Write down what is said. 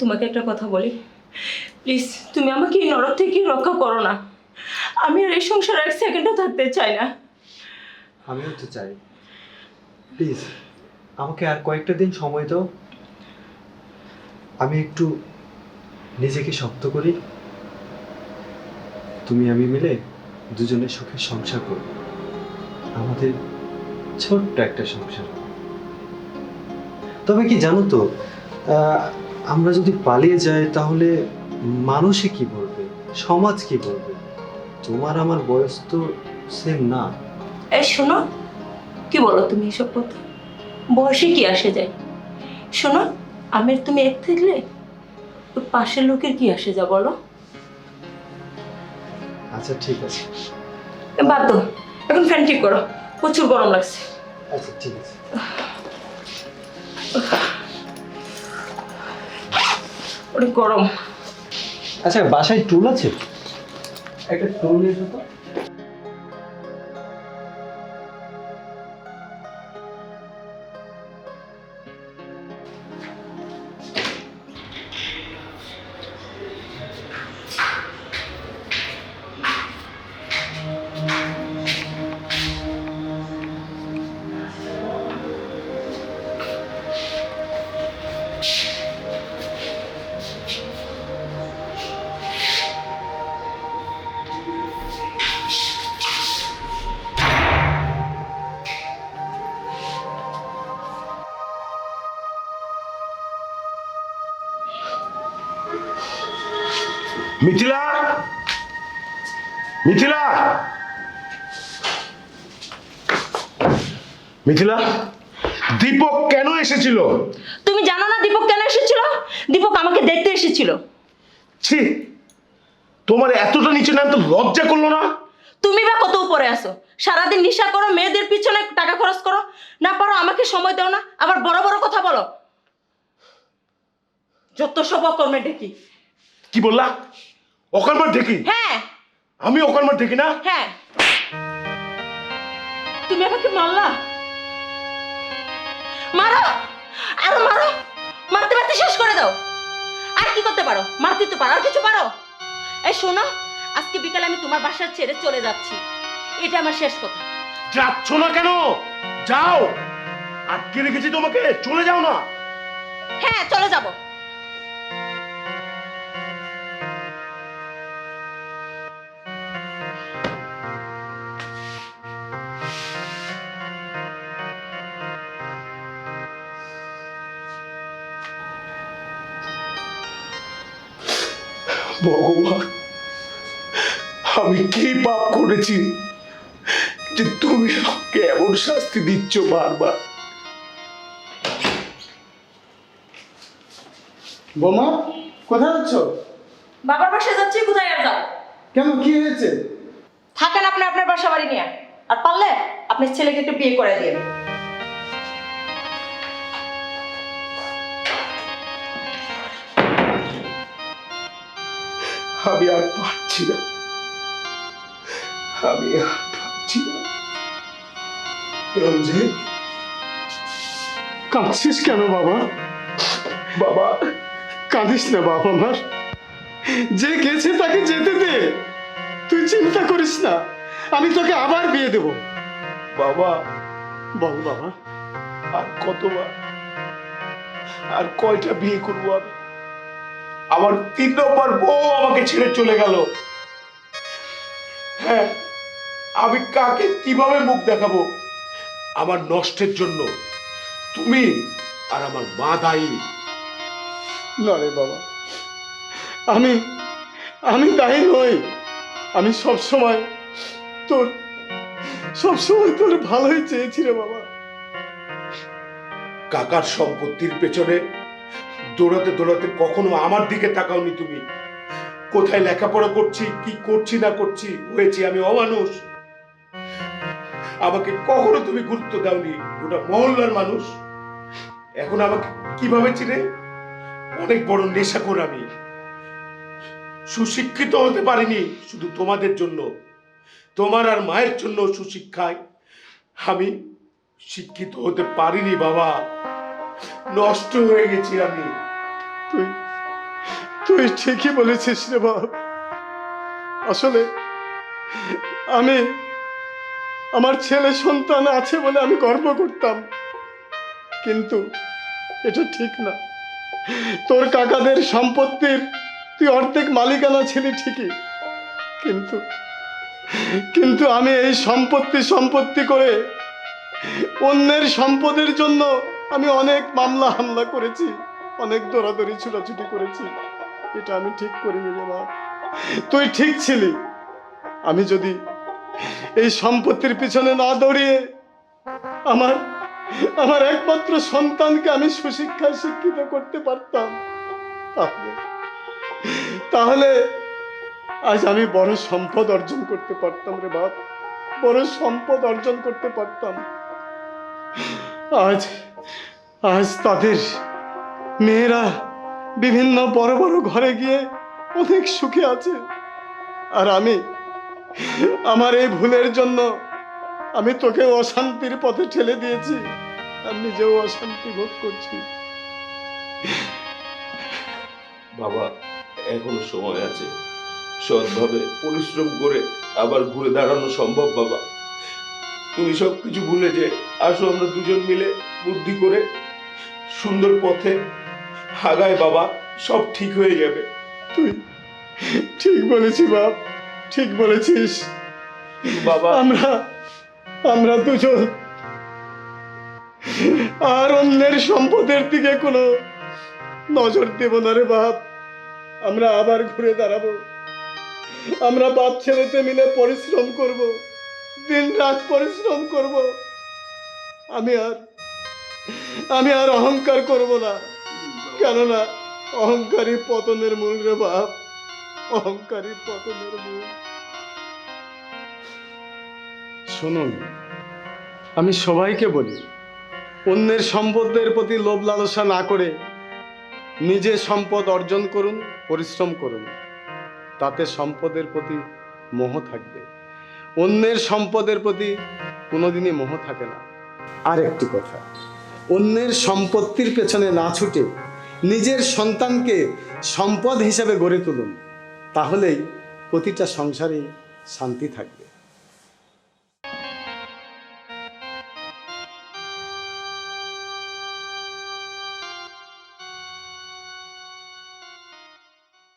তোমাকে একটা কথা বলি, প্লিজ তুমি আমাকে এই নরক থেকে রক্ষা করো না। আমি আর এই সংসারে এক সেকেন্ডও থাকতে চাই না। আমিও তো চাই, প্লিজ আমাকে আর কয়েকটা দিন সময় দাও। আমি একটু নিজেকে শক্ত করি, তুমি আমি মিলে দুজনে সুখে সংসার করব। আমাদের ছোট্ট একটা সংসার। তবে কি জানো তো, আমরা যদি পালিয়ে যাই তাহলে মানুষে কি বলবে, সমাজ কি বলবে? তোমার আমার বয়স তো সেম না। এই শোনো, কি বলো তুমি এসব কথা? বয়সে কি আসে যায়? শোনো, আমি আর তুমি এক থাকলে ওই পাশের লোকের কি আসে যা বলো? আচ্ছা ঠিক আছে। বাদ দাও, এখন ফ্যান ঠিক করো, প্রচুর গরম লাগছে। আচ্ছা ঠিক আছে। অনেক গরম। আচ্ছা বাসায় টুল আছে? একটা টুল নিয়ে এসো তো। মিথিলা, মিথিলা, মিথিলা, দীপক কেন এসেছিল? তুমি জানো না দীপক কেন এসেছিল? দীপক আমাকে দেখতে এসেছিল। ছি, তোমার এতটা নিচে নামতে লজ্জা করলো না? তুমি বা কত উপরে আসো? সারাদিন নেশা করো, মেয়েদের পিছনে টাকা খরচ করো, না পারো আমাকে সময় দাও না, আবার বড় বড় কথা বলো। যত সব অকর্মে ডেকি। কি বললা? অকর্মার দেখি? হ্যাঁ আমি অকর্মার দেখি না? হ্যাঁ। তুমি আমাকে মারলা, মারো, আরো মারো, মারতে মারতে শেষ করে দাও। আর কি করতে পারো? মারতে তো পারো, আর কিছু পারো? এই শোনো, আজকে বিকালে আমি তোমার বাসা ছেড়ে চলে যাচ্ছি, এটা আমার শেষ কথা। যাচ্ছ না কেন? যাও, আটকে রেখেছি তোমাকে, চলে যাও না। হ্যাঁ চলে যাব। ভগবান, আমি কি পাপ করেছি যে তুমি আমাকে এমন শাস্তি দিচ্ছ বারবার? বোমা, কোথায় যাচ্ছ? বাবার বাসায় যাচ্ছি, কোথায় আর যাও? কেন, কি হয়েছে? থাকেন আপনি আপনার বাসা বাড়ি নিয়ে, আর পারলে আপনার ছেলেকে একটু বিয়ে করে দিয়ে। আমি আর পারছি না, আমি আর পারছি না। রঞ্জিত, কাঁদছিস কেন বাবা? বাবা, কাঁদিস না বাবা আমার, যে গেছে তাকে যেতে দে, তুই চিন্তা করিস না, আমি তোকে আবার বিয়ে দেব। বাবা, বল বাবা। আর কতবার, আর কয়টা বিয়ে করবো আমি? আমার 3 নম্বর বউ আমাকে ছেড়ে চলে গেল। হ্যাঁ, আমি কাকে কিভাবে মুখ দেখাবো? আমার নষ্টের জন্য তুমি আর আমার মা দায়ী। না রে বাবা, আমি আমি দায়ী নই, আমি সবসময় তোর ভালোই চেয়েছি রে বাবা। কাকার সম্পত্তির পেছনে দৌড়াতে দৌড়াতে কখনো আমার দিকে তাকাওনি তুমি। কোথায় লেখাপড়া করছি, কি করছি না করছি, হয়েছি আমি অমানুষ। আমাকে কখনো তুমি গুরুত্ব দাওনি, ওটা মহল্লার মানুষ। এখন আমাকে কিভাবে চিনে? অনেক বড় নেশাখোর আমি। সুশিক্ষিত হতে পারিনি শুধু তোমাদের জন্য, তোমার আর মায়ের জন্য সুশিক্ষায় আমি শিক্ষিত হতে পারিনি বাবা। নষ্ট হয়ে গেছি আমি। তুই তুই ঠিকই বলেছিস রে বাপ। আসলে আমি আমার ছেলে সন্তান আছে বলে আমি গর্ব করতাম, কিন্তু এটা ঠিক না। তোর কাকাদের সম্পত্তির তুই অর্ধেক মালিকানা ছিলি ঠিকই, কিন্তু কিন্তু আমি এই সম্পত্তি করে অন্যের সম্পদের জন্য আমি অনেক মামলা হামলা করেছি, অনেক দৌড়াদৌড়ি ছুটাছুটি করেছি। এটা আমি ঠিক করিনি রে মা, তুই ঠিক ছিলি। আমি যদি এই সম্পত্তির পিছনে না দৌড়িয়ে আমার আমার একমাত্র সন্তানকে আমি সুশিক্ষায় শিক্ষিত করতে পারতাম, তাহলে আজ আমি বড় সম্পদ অর্জন করতে পারতাম রে বাপ, বড় সম্পদ অর্জন করতে পারতাম। আজ আজ তাদের মেয়েরা বিভিন্ন বড় বড় ঘরে গিয়ে অনেক সুখে আছে, আর আমি আমার এই ভুলের জন্য আমি তোকে অশান্তির পথে ঠেলে দিয়েছি, আর নিজেও অশান্তি ভোগ করছি। বাবা, এখনো সময় আছে, সৎভাবে পরিশ্রম করে আবার ঘুরে দাঁড়ানো সম্ভব। বাবা, তুমি সবকিছু ভুলে যে আসো আমরা দুজন মিলে বুদ্ধি করে সুন্দর পথে আগায়। বাবা, সব ঠিক হয়ে যাবে। তুই ঠিক বলেছিস বাপ, ঠিক বলেছিস। বাবা, আমরা দুজন আর অন্যের সম্পদের দিকে কোনো নজর দেব না রে বাপ। আমরা আবার ঘুরে দাঁড়াবো, আমরা বাপ ছেলেতে মিলে পরিশ্রম করব, দিন রাত পরিশ্রম করব। আমি আর অহংকার করব না, কেননা অহংকারী পতনের মূল রে বাপ, অহংকারী পতনের মূল। শুনুন, আমি সবাইকে বলি, অন্যের সম্পদের প্রতি লোভ লালসা না করে নিজে সম্পদ অর্জন করুন, পরিশ্রম করুন, তাতে সম্পদের প্রতি মোহ থাকবে। অন্যের সম্পদের প্রতি কোনোদিনই মোহ থাকে না। আর একটি কথা, অন্যের সম্পত্তির পেছনে না ছুটে নিজের সন্তানকে সম্পদ হিসাবে গড়ে তুলুন, তাহলেই প্রতিটা সংসারে শান্তি থাকবে।